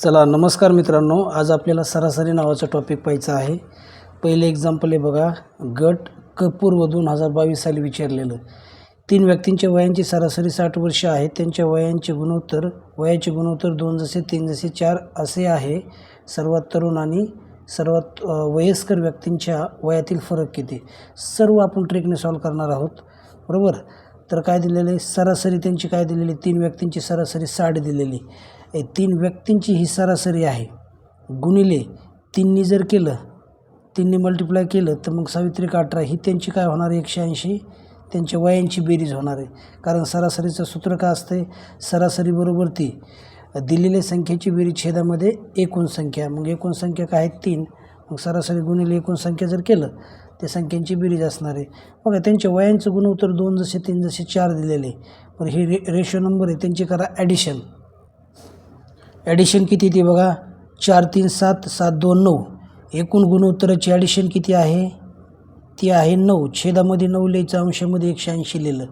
चला नमस्कार मित्रांनो, आज आपल्याला सरासरी नावाचा टॉपिक पाहायचा आहे। पहिले एक्झाम्पल आहे बघा, गट क पूर्व 2022 साली विचारलेलं। 3 व्यक्तींच्या वयांची सरासरी 60 वर्ष आहे। त्यांच्या वयाचे गुणोत्तर 2 जसे 3 जसे 4 असे आहे। सर्वात तरुण आणि सर्वात वयस्कर व्यक्तींच्या वयातील फरक किती? सर्व आपण ट्रिकने सॉल्व करणार आहोत, बरोबर। तर काय दिलेले, सरासरी त्यांची काय दिलेली, 3 व्यक्तींची सरासरी 60 दिलेली। 3 व्यक्तींची ही सरासरी आहे, गुणिले 3नी जर केलं, 3नी मल्टिप्लाय केलं तर मग 7×18 ही त्यांची काय होणार, 180 त्यांच्या वयांची बेरीज होणार आहे। कारण सरासरीचं सूत्र काय असते, सरासरी बरोबर ती दिलेल्या संख्येची बेरीज छेदामध्ये एकूण संख्या, मग एकूण संख्या काय आहे 3, मग सरासरी गुणिले एकूण संख्या जर केलं ते संख्यांची बेरीज असणार आहे। बघा त्यांच्या वयांचं गुणोत्तर 2 जसे 3 जसे 4 दिलेले, पण हे रेशो नंबर आहे, त्यांची करा ॲडिशन किती ती बघा, 4 3 7 7 2 9, एकूण गुणोत्तराची ॲडिशन किती आहे, ती आहे 9। छेदामध्ये 9 लिहायचं, अंशामध्ये 180 लिहिलं,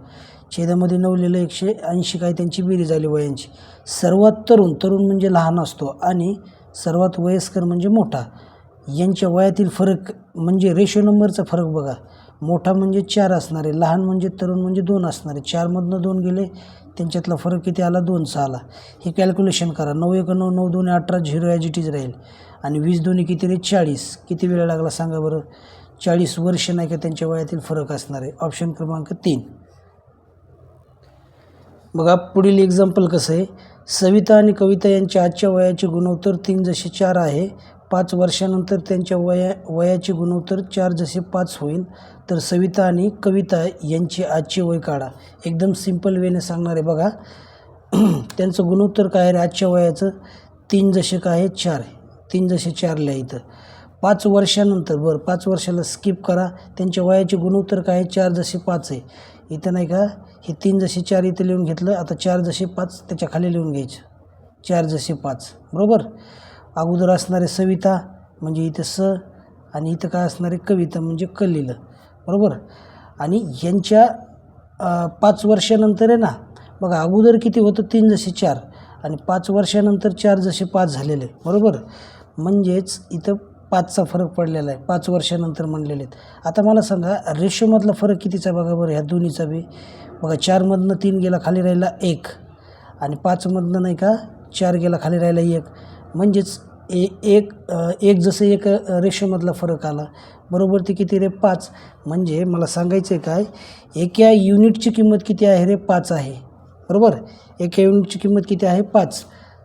छेदामध्ये 9 लिहिलं, 180 काय त्यांची बेरीज झाली वयांची। सर्वात तरुण म्हणजे लहान असतो आणि सर्वात वयस्कर म्हणजे मोठा, यांच्या वयातील फरक म्हणजे रेशो नंबरचा फरक बघा, मोठा म्हणजे 4 असणार आहे, लहान म्हणजे तरुण म्हणजे 2 असणार आहे। 4मधनं 2 गेले, त्यांच्यातला फरक किती आला, 2चा आला। हे कॅल्क्युलेशन करा, 9 1 9 9 2 18 0 ॲज इट इज राहील, आणि 20 2 किती रे 40, किती वेळ लागला सांगा बरं, 40 वर्ष नाही का त्यांच्या वयातील फरक असणार आहे। ऑप्शन क्रमांक 3 बघा। पुढील एक्झाम्पल कसं आहे, सविता आणि कविता यांच्या आजच्या वयाचे गुणोत्तर 3 जसे 4 आहे। 5 वर्षानंतर त्यांच्या वयाचे गुणोत्तर 4 जसे 5 होईल, तर सविता आणि कविता यांची आजचे वय काढा। एकदम सिंपल वेने सांगणार आहे बघा। त्यांचं गुणोत्तर काय आहे आजच्या वयाचं, 3 जसे काय आहे 4, 3 जसे 4 लिहायचं। 5 वर्षानंतर, बरं 5 वर्षाला स्किप करा, त्यांच्या वयाचे गुणोत्तर काय आहे 4 जसे 5 आहे, इथं नाही का, हे 3 जसे 4 इथं लिहून घेतलं, आता 4 जसे 5 त्याच्या खाली लिहून घ्यायचं, 4 जसे 5, बरोबर। अगोदर असणारे सविता म्हणजे इथं स, आणि इथं काय असणारे कविता म्हणजे क लिहिलं, बरोबर। आणि यांच्या 5 वर्षानंतर आहे ना बघा, अगोदर किती होतं 3 जसे 4, आणि 5 वर्षानंतर 4 जसे 5 झालेले, बरोबर। म्हणजेच इथं 5चा फरक पडलेला आहे, 5 वर्षानंतर म्हणलेले आहेत। आता मला सांगा रेशोमधला फरक कितीचा बघा बरं, ह्या दोन्हीचा बी बघा, 4मधनं 3 गेला खाली राहिला 1, आणि 5मधनं नाही का 4 गेला खाली राहिला 1, म्हणजेच एक जसं एक रेशोमधला फरक आला, बरोबर ती किती रे 5। म्हणजे मला सांगायचं आहे काय, एका युनिटची किंमत किती आहे रे 5 आहे, बरोबर। एका युनिटची किंमत किती आहे 5।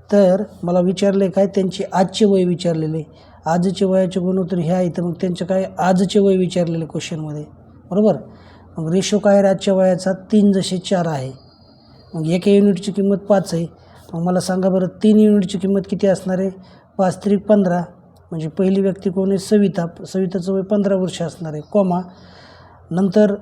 तर मला विचारले काय, त्यांचे आजचे वय विचारलेले, आजचे वयाचे गुणोत्तर हे आहे, तर मग त्यांचं काय आजचे वय विचारलेले क्वेश्चनमध्ये, बरोबर। मग रेशो काय आहे आजच्या वयाचा, 3 जसे 4 आहे, मग एका युनिटची किंमत 5 आहे। मग मला सांगा बरं 3 युनिटची किंमत किती असणार आहे, 5 3 15, म्हणजे पहिली व्यक्ती कोण आहे सविता, सविताचं वय 15 वर्ष असणार आहे, कॉमा नंतर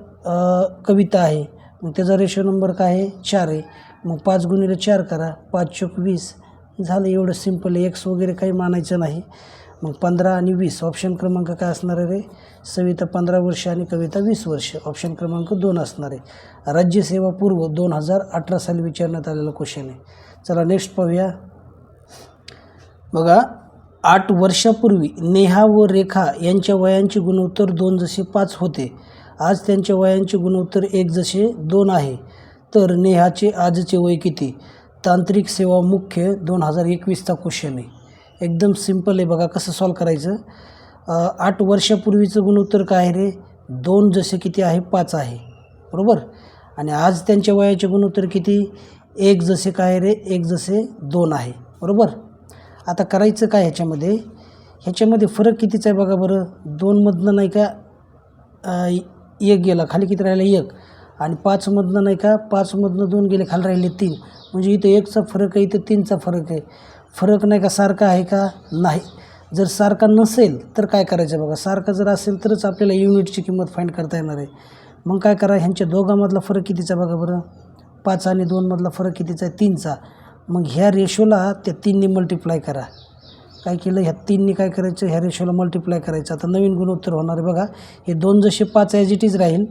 कविता आहे, मग त्याचा रेशो नंबर काय आहे 4 आहे, मग 5 गुणिले 4 करा, 5 चौक 20 झालं, एवढं सिंपल आहे, एक्स वगैरे काही मानायचं नाही। मग 15 आणि 20, ऑप्शन क्रमांक काय असणार आहे रे, सविता 15 वर्ष आणि कविता 20 वर्ष, ऑप्शन क्रमांक 2 असणार आहे। राज्यसेवा पूर्व 2018 साली विचारण्यात आलेला क्वेश्चन आहे। चला नेक्स्ट पाहूया बघा। 8 वर्षापूर्वी नेहा व रेखा यांच्या वयांचे गुणोत्तर 2 जसे 5 होते, आज त्यांच्या वयांचे गुणोत्तर 1 जसे 2 आहे, तर नेहाचे आजचे वय किती? तांत्रिक सेवा मुख्य 2021चा क्वेश्चन आहे, एकदम सिंपल आहे बघा। कसं सॉल्व करायचं, 8 वर्षापूर्वीचं गुणोत्तर काय आहे रे, 2 जसे किती आहे 5 आहे, बरोबर। आणि आज त्यांच्या वयाचे गुणोत्तर किती, 1 जसे काय रे 1 जसे 2 आहे, बरोबर। आता करायचं काय, ह्याच्यामध्ये फरक कितीचा आहे बघा बरं, 2मधनं नाही का 1 गेला खाली, किती राहिला 1, आणि 5मधनं नाही का 5मधनं 2 गेले खाली राहिले 3, म्हणजे इथं 1चा फरक आहे, इथं 3चा फरक आहे। फरक नाही का सारखा आहे का, नाही। जर सारखा नसेल तर काय करायचं बघा, सारखा जर असेल तरच आपल्याला युनिटची किंमत फाइंड करता येणार आहे। मग काय करा, ह्यांच्या दोघांमधला फरक कितीचा बघा बरं, 5 आणि 2मधला फरक कितीचा आहे 3चा, मग ह्या रेशोला त्या 3नी मल्टिप्लाय करा। काय केलं, ह्या 3नी काय करायचं, ह्या रेशोला मल्टिप्लाय करायचं। आता नवीन गुणोत्तर होणार आहे बघा, हे 2 जसे 5 ॲज इट इज राहील,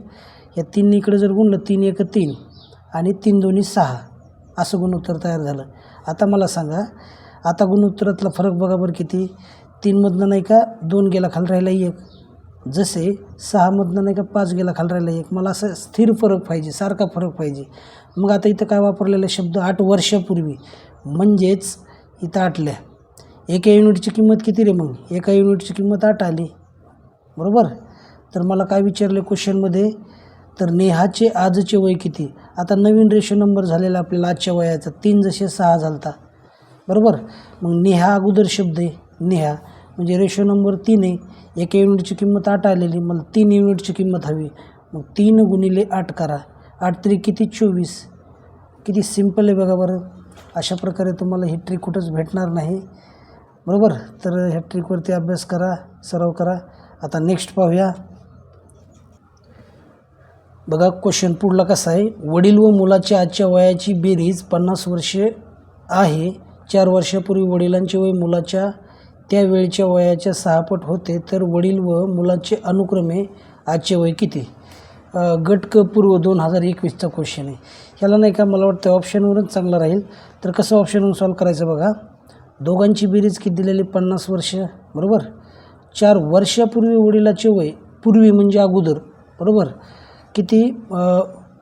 ह्या 3नी इकडे जर गुणलं, 3 1 3 आणि 3 2 6 असं गुणोत्तर तयार झालं। आता मला सांगा आता गुणोत्तरातला फरक बघा बरं किती, 3मधनं नाही का 2 गेला खाली राहिला 1, जसे 6मधनं नाही का 5 गेला खाली राहिला 1. मला असं स्थिर फरक पाहिजे, सारखा फरक पाहिजे. मग आता इथं काय वापरलेला शब्द 8 वर्षापूर्वी, म्हणजेच इथं 8ल्या एका युनिटची किंमत किती रे, मग एका युनिटची किंमत 8 आली, बरोबर. तर मला काय विचारले क्वेश्चनमध्ये, तर नेहाचे आजचे वय किती. आता नवीन रेशो नंबर झालेला आपल्याला आजच्या वयाचा, 3 जसे 6 झालता, बरोबर. मग नेहा अगोदर शब्द आहे, नेहा म्हणजे रेशो नंबर 3 आहे, एका युनिटची किंमत 8 आलेली, मला 3 युनिटची किंमत हवी. मग 3 गुणिले 8 करा, 8 3 किती 24. किती सिम्पल आहे बघा बरं. अशा प्रकारे तुम्हाला ही ट्रिक कुठंच भेटणार नाही, बरोबर. तर ह्या ट्रिकवरती अभ्यास करा, सराव करा. आता नेक्स्ट पाहूया. बघा क्वेश्चन पुढला कसा आहे, वडील व मुलाच्या आजच्या वयाची बेरीज 50 वर्षे आहे. 4 वर्षापूर्वी वडिलांचे वय मुलाच्या त्यावेळच्या वयाच्या 6 पट होते, तर वडील व मुलाचे अनुक्रमे आजचे वय किती. गट क पूर्व 2021चा क्वेश्चन आहे. ह्याला नाही का मला वाटतं ऑप्शनवरच चांगला राहील. तर कसं ऑप्शनवरून सॉल्व करायचं बघा. दोघांची बेरीज किती दिलेली 50 वर्ष, बरोबर. 4 वर्षापूर्वी वडिलाचे वय, पूर्वी म्हणजे अगोदर, बरोबर, किती,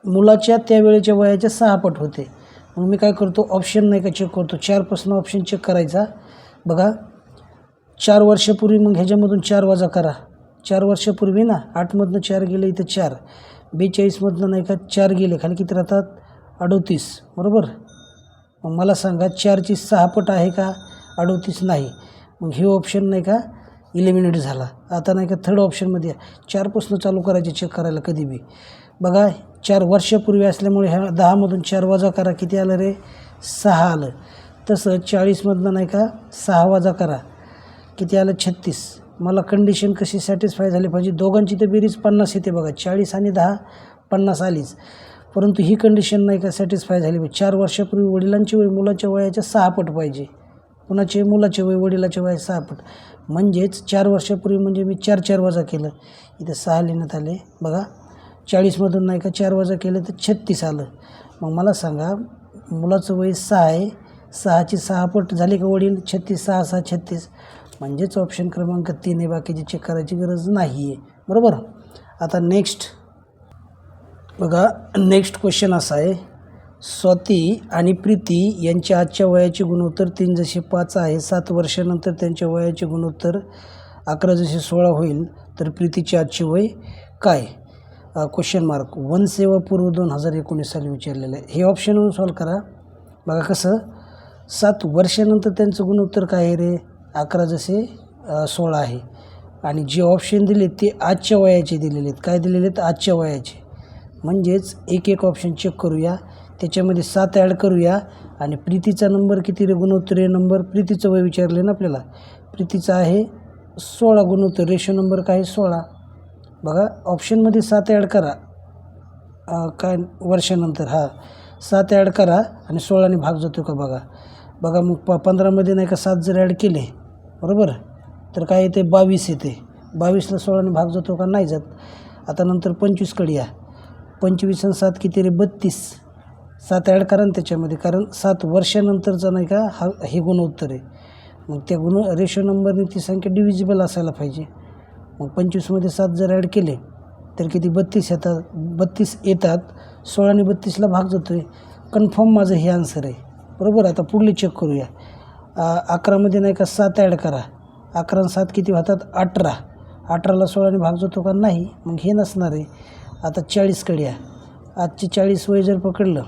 मुलाच्या त्यावेळेच्या वयाच्या 6 पट होते. मग मी काय करतो, ऑप्शन नाही का चेक करतो, 4पासून ऑप्शन चेक करायचा. बघा 4 वर्षापूर्वी, मग ह्याच्यामधून 4 वजा करा. 4 वर्षापूर्वी ना, 8मधनं 4 गेले इथं 4, 42मधनं नाही का 4 गेले खाली किती राहतात 38, बरोबर. मग मला सांगा 4ची 6 पट आहे का 38 नाही. मग हे ऑप्शन नाही का इलिमिनेट झाला. आता नाही का थर्ड ऑप्शनमध्ये 4पासून चालू करायचे चेक करायला कधी बी. बघा 4 वर्षापूर्वी असल्यामुळे ह्या 10मधून 4 वजा करा, किती आलं रे 6 आलं. तसं 40मधनं नाही का 6 वजा करा, किती आलं 36. मला कंडिशन कशी सॅटिस्फाय झाली पाहिजे, दोघांची तर बेरीज 50 येते बघा, 40 आणि 10 50 आलीच, परंतु ही कंडिशन नाही का सॅटिस्फाय झाली पाहिजे. 4 वर्षापूर्वी वडिलांचे वय मुलाच्या वयाच्या 6 पट पाहिजे. कुणाचे, मुलाचे वय वडिलाच्या वयाच्या 6 पट. म्हणजेच 4 वर्षापूर्वी म्हणजे मी 4 4 वजा केलं, इथं 6 लिहिण्यात आले बघा. 40मधून नाही का 4 वजा केलं तर 36 आलं. मग मला सांगा मुलाचं वय 6 आहे, 6ची 6 पट झाली का वडील, 36, 6 6 36. म्हणजेच ऑप्शन क्रमांक 3 आहे, बाकीची चेक करायची गरज नाही आहे, बरोबर. आता नेक्स्ट बघा, नेक्स्ट क्वेश्चन असा आहे, स्वाती आणि प्रीती यांच्या आजच्या वयाचे गुणोत्तर 3 जसे 5 आहे. 7 वर्षानंतर त्यांच्या वयाचे गुणोत्तर 11 जसे 16 होईल, तर प्रीतीचे आजचे वय काय. क्वेश्चन मार्क 1 सेवा पूर्व 2019 साली विचारलेलं आहे. हे ऑप्शनवरून सॉल्व करा. बघा कसं, 7 वर्षानंतर त्यांचं गुणोत्तर काय आहे रे 11 जसे 16 आहे, आणि जे ऑप्शन दिले ते आजच्या वयाचे दिलेले आहेत. काय दिलेले आहेत, आजच्या वयाचे. म्हणजेच एक एक ऑप्शन चेक करूया, त्याच्यामध्ये 7 ॲड करूया, आणि प्रीतीचा नंबर किती रे, गुणोत्तरीय नंबर, प्रीतीचं वय विचारले ना आपल्याला, प्रीतीचं आहे 16, गुणोत्तर रेशो नंबर काय 16. बघा ऑप्शनमध्ये 7 ॲड करा, काय वर्षानंतर, 7 ॲड करा आणि 16ने भाग जातो का बघा. बघा मग 15मध्ये नाही का 7 जर ॲड केले, बरोबर, तर काय येते 22 येते. 22ला 16ने भाग जातो का, नाही जात. आता नंतर 25कडे या, 25 आणि 7 किती रे 32. 7 ॲड करा ना त्याच्यामध्ये, कारण 7 वर्षानंतरचा नाही का हे गुणोत्तर आहे. मग त्या रेशो नंबरने ती संख्या डिव्हिजिबल असायला पाहिजे. मग 25मध्ये 7 जर ॲड केले तर किती 32 येतात. 32 येतात, 16ने 32ला भाग जातो आहे. कन्फर्म माझं हे आन्सर आहे, बरोबर. आता पुढले चेक करूया. 11मध्ये नाही का 7 ॲड करा, 11 आणि 7 किती होतात 18. 18ला 16ने भाग जातो का, नाही. मग हे नसणार आहे. आता 40कडे या, आजची 40 वय जर पकडलं,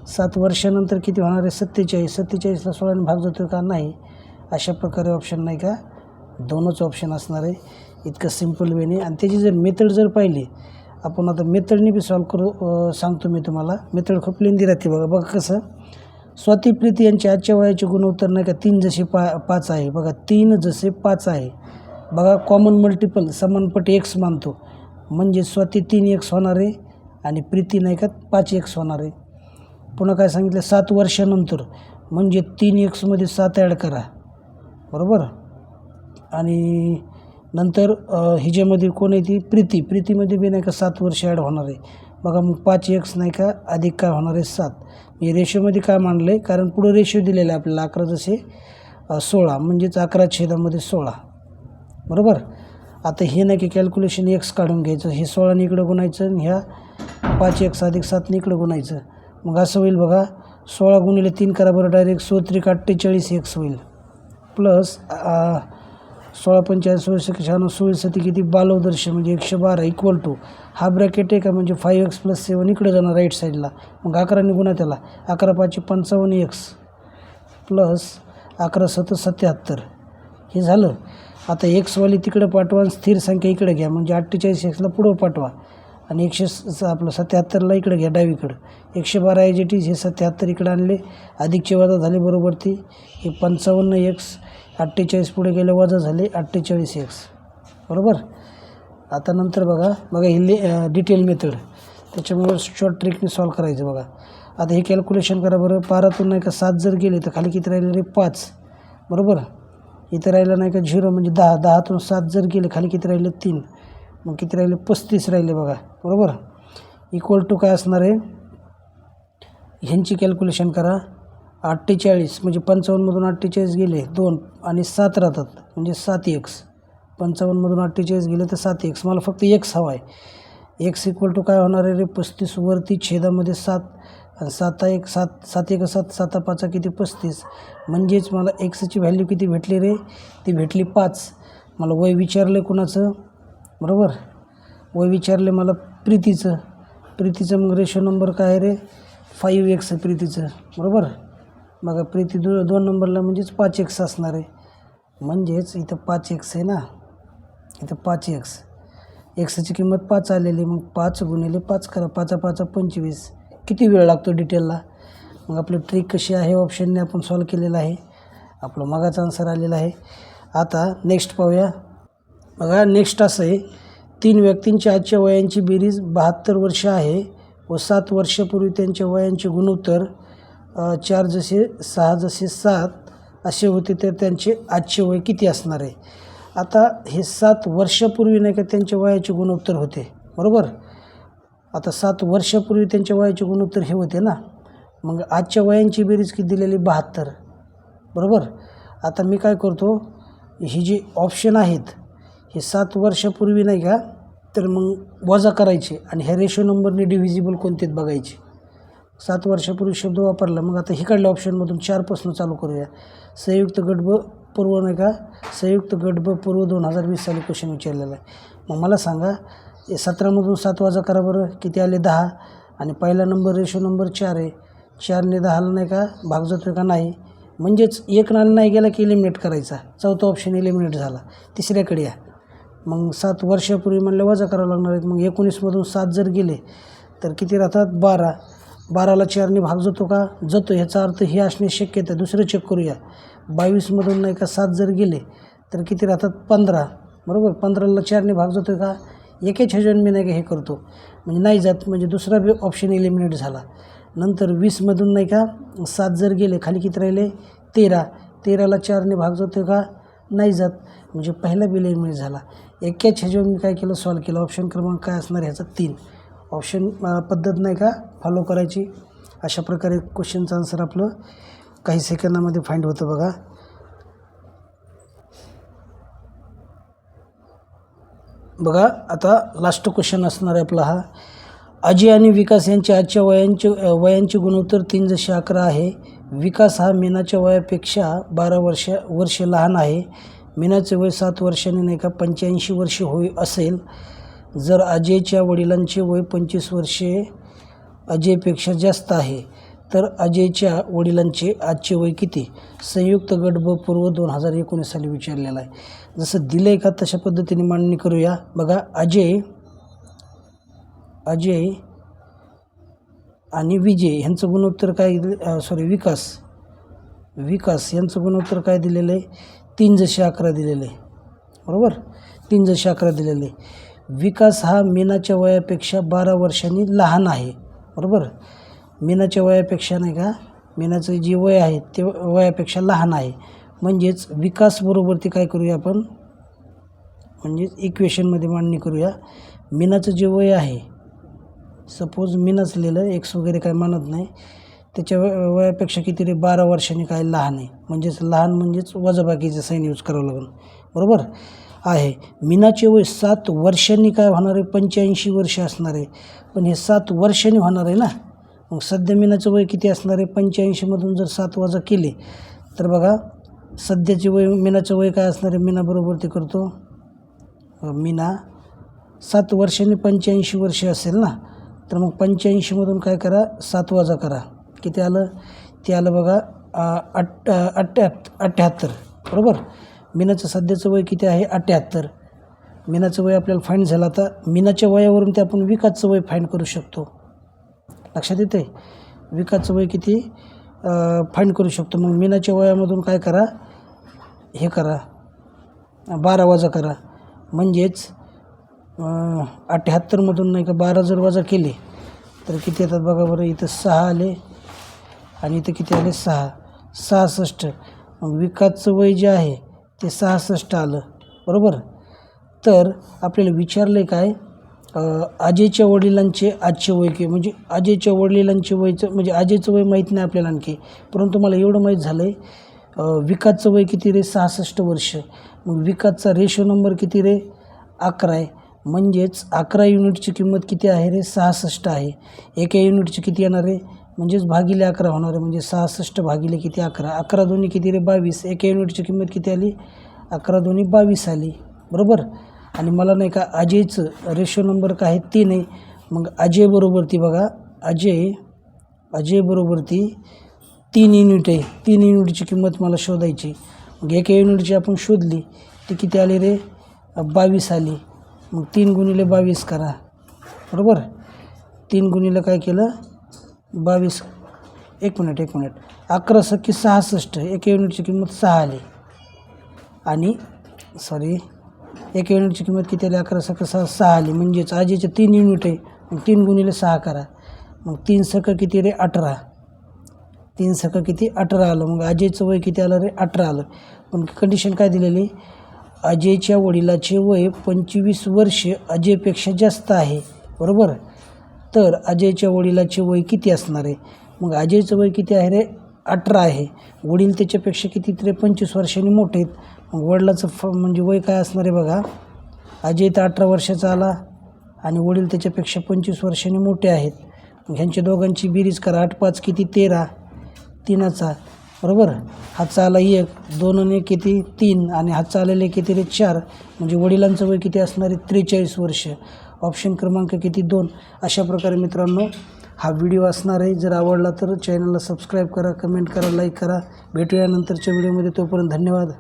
7 वर्षानंतर किती होणार आहे 47. 47ला 16ने भाग जातो का, नाही. अशा प्रकारे ऑप्शन नाही का दोनच ऑप्शन असणार आहे. इतकं सिम्पल वेने. आणि त्याची जर मेथड जर पाहिली आपण, आता मेथडने बी सॉल्व करू सांगतो मी तुम्हाला. मेथड खूप लेंदी राहते बघा. बघा कसं, स्वाती प्रीती यांच्या आजच्या वयाचे गुणोत्तर नाही का 3 जसे 5 आहे. बघा 3 जसे 5 आहे. बघा कॉमन मल्टिपल समानपट x मानतो, म्हणजे स्वाती 3x होणार आहे आणि प्रीती नाही का 5x होणार आहे. पुन्हा काय सांगितलं, 7 वर्षानंतर, म्हणजे 3xमध्ये 7 ॲड करा, बरोबर. आणि नंतर हिच्यामध्ये कोण आहे ती प्रीती, प्रीतीमध्ये बी नाही का 7 वर्ष ॲड होणार आहे. बघा मग 5x नाही का अधिक काय होणार आहे 7. हे रेशोमध्ये काय मांडलं आहे, कारण पुढं रेशो दिलेला आहे आपल्याला 11 जसे 16 म्हणजेच 11/16 बरोबर. आता हे नाही की कॅल्क्युलेशन एक्स काढून घ्यायचं, हे 16ने इकडं गुणायचं आणि ह्या 5x अधिक 7ने इकडं गुणायचं. मग असं होईल बघा, 16 गुणिले 3 करा बरं, डायरेक्ट 16×3 = 48x होईल. प्लस 16×5 = 16, 16×7 किती 12 म्हणजे 112 इक्वल टू हा ब्रॅकेट आहे का म्हणजे 5x + 7 इकडे जाणार राईट साईडला. मग 11ने गुणा त्याला, 11×5 = 55x प्लस 11×7 = 77. हे झालं. आता एक्सवाली तिकडं पाठवा आणि स्थिर संख्या इकडे घ्या, म्हणजे 48xला पुढं पाठवा आणि 77ला इकडे घ्या डावीकडं. 112 ॲज हे 77 इकडे आणले, अधिकचे वजा झाले बरोबर ती, हे 55x 48 पुढे गेले वजा झाले 48x बरोबर. आता नंतर बघा ही डिटेल मेथड, त्याच्यामुळे शॉर्ट ट्रिकने सॉल्व करायचं बघा. आता हे कॅल्क्युलेशन करा बरं. 12तून नाही का 7 जर गेले तर खाली किती राहिले रे 5 बरोबर. इथं राहिलं नाही का 0 म्हणजे 10, 10तून 7 जर गेले खाली किती राहिले 3, मग किती राहिले 35 राहिले बघा बरोबर. इक्वल टू काय असणार आहे, ह्यांची कॅल्क्युलेशन करा. 48 म्हणजे 55मधून 48 गेले 2 आणि 7 राहतात म्हणजे 7x. 55मधून 48 गेले तर 7x. मला फक्त x हवा आहे. x इक्वल टू काय होणार आहे रे 35 वरती छेदामध्ये 7 आणि 7 1 7 7 5 किती 35. म्हणजेच मला एक्सची व्हॅल्यू किती भेटली रे, ती भेटली 5. मला वय विचारलं कुणाचं बरोबर, वय विचारले मला प्रीतीचं मग रेशो नंबर काय आहे रे 5x प्रीतीचं बरोबर. बघा प्रीती 2 नंबरला म्हणजेच 5x असणार आहे. म्हणजेच इथं 5x आहे ना, इथं 5x, एक्सची किंमत 5 आलेली. मग 5 गुणिले 5 करा, 5 5 25. किती वेळ लागतो डिटेलला. मग आपली ट्रिक कशी आहे, ऑप्शनने आपण सॉल्व केलेलं आहे, आपलं मगाचा आन्सर आलेला आहे. आता नेक्स्ट पाहूया बघा. नेक्स्ट असं आहे, 3 व्यक्तींच्या आजच्या वयांची बेरीज 72 वर्ष आहे व 7 वर्षापूर्वी त्यांच्या वयांचे गुणोत्तर 4:6:7 असे होते, तर त्यांचे आजचे वय किती असणार आहे. आता हे 7 वर्षापूर्वी नाही का त्यांच्या वयाचे गुणोत्तर होते बरोबर. आता 7 वर्षापूर्वी त्यांच्या वयाचे गुणोत्तर हे होते ना, मग आजच्या वयांची बेरीज किती दिलेली 72 बरोबर. आता मी काय करतो, ही जी ऑप्शन आहेत हे 7 वर्षापूर्वी नाही का, तर मग वजा करायचे आणि ह्या रेशो नंबरने डिव्हिजिबल कोणतेच बघायचे. 7 वर्षापूर्वी शब्द वापरला. मग आता हिकडल्या ऑप्शनमधून 4पासून चालू करूया. संयुक्त गट ब पूर्व नाही का, संयुक्त गट ब पूर्व 2020 साली क्वेश्चन विचारलेला आहे. मग मला सांगा 17मधून 7 वजा करा बरं, किती आले 10. आणि पहिला नंबर रेशो नंबर 4 आहे, 4ने 10ला नाही का भाग जातो का नाही, म्हणजेच 1 नाला नाही गेला की एलिमिनेट करायचा. चौथा ऑप्शन एलिमिनेट झाला. तिसऱ्याकडे या. मग 7 वर्षापूर्वी म्हणलं वजा करावं लागणार आहेत. मग 19मधून 7 जर गेले तर किती राहतात 12. 12ला 4ने भाग जातो का, जातो. ह्याचा अर्थ हे असणे शक्यता. दुसरं चेक करूया. 22मधून नाही का 7 जर गेले तर किती राहतात 15 बरोबर. 15ला 4ने भाग जातो का, एकेच ह्याच्यावर मी नाही का हे करतो म्हणजे नाही जात, म्हणजे दुसरा बी ऑप्शन एलिमिनेट झाला. नंतर 20मधून नाही का 7 जर गेले खाली किती राहिले 13. 13ला 4ने भाग जातो का, नाही जात, म्हणजे पहिला बी एलिमिनेट झाला. एकाच ह्याच्यावर मी काय केलं सॉल्व केलं. ऑप्शन क्रमांक काय असणार ह्याचा 3. ऑप्शन पद्धत नाही का फॉलो करायची. अशा प्रकारे क्वेश्चनचं आन्सर आपलं काही सेकंदामध्ये फाइंड होतं बघा. बघा आता लास्ट क्वेश्चन असणार आहे आपला हा. अजय आणि विकास यांच्या आजच्या वयांचे गुणोत्तर 3:11 आहे. विकास हा मीनाच्या वयापेक्षा 12 वर्ष लहान आहे. मीनाचे वय 7 वर्षांनी नाही का 85 वर्षे असेल. जर अजयच्या वडिलांचे वय 25 वर्षे अजयपेक्षा जास्त आहे, तर अजयच्या वडिलांचे आजचे वय किती. संयुक्त गट ब पूर्व 2019 साली विचारलेला आहे. जसं दिलं आहे का तशा पद्धतीने मांडणी करूया. बघा अजय आणि विजय ह्यांचं गुणोत्तर काय विकास यांचं गुणोत्तर काय दिलेलं आहे 3:11 दिलेलं आहे बरोबर. 3:11 दिलेलं आहे. विकास हा मीनाच्या वयापेक्षा 12 वर्षांनी लहान आहे बरोबर. मीनाच्या वयापेक्षा नाही का, मीनाचं जे वय आहे ते वयापेक्षा लहान आहे. म्हणजेच विकास बरोबर ते काय करूया आपण, म्हणजेच इक्वेशनमध्ये मांडणी करूया. मीनाचं जे वय आहे, सपोज मीनाच लिहिलं, एक्स वगैरे काय मानत नाही, त्याच्या वयापेक्षा किती रे 12 वर्षांनी काय लहान आहे, म्हणजेच लहान म्हणजेच वजाबाकीचं साईन यूज करावं लागेल, बरोबर आहे. मीनाचे वय 7 वर्षांनी काय होणार आहे, 85 वर्ष असणार आहे. पण हे 7 वर्षांनी होणार आहे ना. मग सध्या मीनाचं वय किती असणार आहे, 85मधून जर 7 वजा केले तर बघा सध्याचे वय मीनाचं वय काय असणार आहे. मीनाबरोबर ते करतो, मीना 7 वर्षांनी 85 वर्ष असेल ना, तर मग 85मधून काय करा 7 वजा करा, किती आलं, ते आलं बघा 78, बरोबर. मीनाचं सध्याचं वय किती आहे 78. मीनाचं वय आपल्याला फाईंड झालं. आता मीनाच्या वयावरून ते आपण विकासचं वय फाईंड करू शकतो. लक्षात येते, विकासचं वय किती फाईंड करू शकतो. मग मीनाच्या वयामधून काय करा, हे करा 12 वजा करा, म्हणजेच 78मधून नाही का 12 जर वजा केले तर किती येतात बघा बरं. इथं 6 आले आणि इथं किती आले 6, 66. मग विकासचं वय जे आहे ते 66 आलं, बरोबर. तर आपल्याला विचारले काय, अजयच्या वडिलांचे आजचे वय की, म्हणजे अजयच्या वडिलांचे वयचं म्हणजे अजयचं वय माहीत नाही आपल्याला आणखी, परंतु मला एवढं माहीत झालं आहे विकासचं वय किती रे 66 वर्ष. मग विकासचा रेशो नंबर किती रे 11 आहे, म्हणजेच 11 युनिटची किंमत किती आहे रे 66 आहे. एका युनिटची किती येणार आहे, म्हणजेच भागिले 11 होणार आहे, म्हणजे 66 भागिले किती 11, 11 दोन्ही किती रे 22. एका युनिटची किंमत किती आली, 11 दोन्ही 22 आली, बरोबर. आणि मला नाही का अजयचं रेशो नंबर काय आहे 3 आहे. मग अजय बरोबर ती बघा अजय बरोबर ती 3 युनिट आहे. 3 युनिटची किंमत मला शोधायची. मग एका युनिटची आपण शोधली ती किती आली रे 22 आली. मग 3 गुणिले 22 करा, बरोबर. 3 गुणिले काय केलं 22, एक मिनिट 11 सख्खी 66, एका युनिटची किंमत 6 आली. आणि एका युनिटची किंमत किती आली 11 सख्खी 6 आली, म्हणजेच अजयचे 3 युनिट आहे. मग 3 गुणिले 6 करा, मग 3 सख्खं किती रे 18, 3 सख्खं किती 18 आलं. मग अजयचं वय किती आलं रे 18 आलं. पण कंडिशन काय दिलेली, अजयच्या वडिलाचे वय 25 वर्ष अजयपेक्षा जास्त आहे, बरोबर. तर अजयच्या वडिलाचे वय किती असणार आहे. मग अजयचं वय किती आहे रे 18 आहे, वडील त्याच्यापेक्षा किती रे 25 वर्षांनी मोठे आहेत. मग वडिलाचं म्हणजे वय काय असणार आहे बघा, अजय तर 18 वर्षाचा आला आणि वडील त्याच्यापेक्षा 25 वर्षांनी मोठे आहेत. मग ह्यांच्या दोघांची बेरीज करा, 8 5 किती 13, 3चा, बरोबर. हातचा आला 1, 2 आणि 1 किती 3, आणि हातचा आलेले किती रे 4, म्हणजे वडिलांचं वय किती असणार आहे 43 वर्ष. ऑप्शन क्रमांक किती 2. अशा प्रकारे मित्रांनो हा व्हिडिओ असणार आहे. जर आवडला तर चॅनलला सबस्क्राईब करा, कमेंट करा, लाईक करा. भेटूया नंतरच्या व्हिडिओमध्ये, तोपर्यंत धन्यवाद.